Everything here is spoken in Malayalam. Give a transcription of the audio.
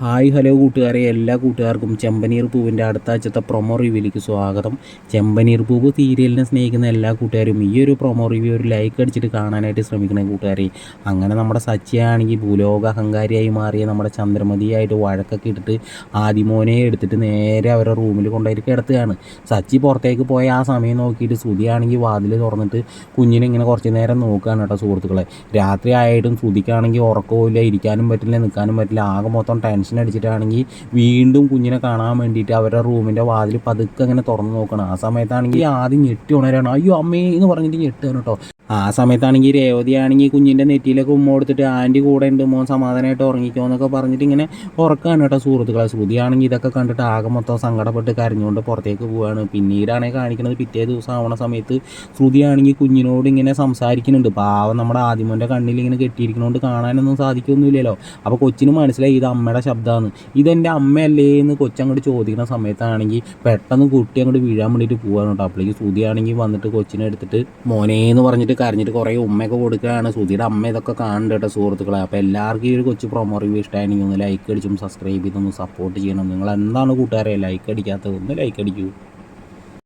ഹായ് ഹലോ കൂട്ടുകാരെ, എല്ലാ കൂട്ടുകാർക്കും ചെമ്പനീർ പൂവിൻ്റെ അടുത്ത ആഴ്ചത്തെ പ്രൊമോ റിവ്യൂയിലേക്ക് സ്വാഗതം. ചെമ്പനീർ പൂവ് സീരിയലിനെ സ്നേഹിക്കുന്ന എല്ലാ കൂട്ടുകാരും ഈ ഒരു പ്രൊമോ റിവ്യൂ ഒരു ലൈക്ക് അടിച്ചിട്ട് കാണാനായിട്ട് ശ്രമിക്കണേ കൂട്ടുകാരെ. അങ്ങനെ നമ്മുടെ സച്ചിയാണെങ്കിൽ ഭൂലോക അഹങ്കാരിയായി മാറിയ നമ്മുടെ ചന്ദ്രമതിയായിട്ട് വഴക്കൊക്കെ ഇട്ടിട്ട് ആദിമോനെ എടുത്തിട്ട് നേരെ അവരുടെ റൂമിൽ കൊണ്ടുപോയിട്ട് കിടത്തുകയാണ്. സച്ചി പുറത്തേക്ക് പോയ ആ സമയം നോക്കിയിട്ട് ശ്രുതിയാണെങ്കിൽ വാതിൽ തുറന്നിട്ട് കുഞ്ഞിനെ ഇങ്ങനെ കുറച്ച് നേരം നോക്കുകയാണ് കേട്ടോ സുഹൃത്തുക്കളെ. രാത്രി ആയിട്ടും ശ്രുതിക്കാണെങ്കിൽ ഉറക്കമില്ല, ഇരിക്കാനും പറ്റില്ല, നിൽക്കാനും പറ്റില്ല, ആകെ മൊത്തം ടെൻഷൻ അടിച്ചിട്ടാണെങ്കിൽ വീണ്ടും കുഞ്ഞിനെ കാണാൻ വേണ്ടിയിട്ട് അവരുടെ റൂമിൻ്റെ വാതിൽ പതുക്കെ അങ്ങനെ തുറന്ന് നോക്കണം. ആ സമയത്താണെങ്കിൽ ആദ്യം ഞെട്ടി ഉണരാണ്. അയ്യോ അമ്മേ എന്ന് പറഞ്ഞിട്ട് ഞെട്ടുകയാണ് കേട്ടോ. ആ സമയത്താണെങ്കിൽ രേവതിയാണെങ്കിൽ കുഞ്ഞിൻ്റെ നെറ്റിയിലൊക്കെ ഉമ്മ കൊടുത്തിട്ട് ആൻറ്റി കൂടെ ഉണ്ട്, മോൻ സമാധാനമായിട്ട് ഉറങ്ങിക്കോ എന്നൊക്കെ പറഞ്ഞിട്ട് ഇങ്ങനെ ഉറക്കാണ് കേട്ടോ സുഹൃത്തുക്കളെ. ശ്രുതിയാണെങ്കിൽ ഇതൊക്കെ കണ്ടിട്ട് ആകെ മൊത്തം സങ്കടപ്പെട്ട് കരഞ്ഞുകൊണ്ട് പുറത്തേക്ക് പോവുകയാണ്. പിന്നീടാണെങ്കിൽ കാണിക്കുന്നത് പിറ്റേ ദിവസം ആവണ സമയത്ത് ശ്രുതിയാണെങ്കിൽ കുഞ്ഞിനോട് ഇങ്ങനെ സംസാരിക്കുന്നുണ്ട്. പാവം നമ്മുടെ ആദിമോൻ്റെ കണ്ണിൽ ഇങ്ങനെ കെട്ടിയിരിക്കുന്നതുകൊണ്ട് കാണാനൊന്നും സാധിക്കൊന്നുമില്ലല്ലോ. അപ്പോൾ കൊച്ചിന് മനസ്സിലായി ഇത് അമ്മയുടെ ശബ്ദമാണ്, ഇതെൻ്റെ അമ്മയല്ലേ എന്ന് കൊച്ചങ്ങോട്ട് ചോദിക്കുന്ന സമയത്താണെങ്കിൽ പെട്ടെന്ന് കുട്ടി അങ്ങോട്ട് വീഴാൻ വേണ്ടിയിട്ട് പോകാൻ കേട്ടോ. അപ്പോഴേക്ക് ശ്രുതിയാണെങ്കിൽ വന്നിട്ട് കൊച്ചിനെ എടുത്തിട്ട് മോനെ എന്ന് പറഞ്ഞിട്ട് കരഞ്ഞിട്ട് കുറേ ഉമ്മയൊക്കെ കൊടുക്കുകയാണ്. ശ്രുതിയുടെ അമ്മ ഇതൊക്കെ കാണുന്നുണ്ട് കേട്ടോ സുഹൃത്തുക്കളെ. അപ്പോൾ എല്ലാവർക്കും ഈ ഒരു കൊച്ചു പ്രൊമോ റിവ്യൂ ഇഷ്ടമായിരുന്നെങ്കിൽ ഒന്ന് ലൈക്ക് അടിച്ചും സബ്സ്ക്രൈബ് ചെയ്തൊന്ന് സപ്പോർട്ട് ചെയ്യണം. നിങ്ങൾ എന്താണ് കൂട്ടുകാരെ ലൈക്ക് അടിക്കാത്തത്? ഒന്ന് ലൈക്ക് അടിക്കൂ.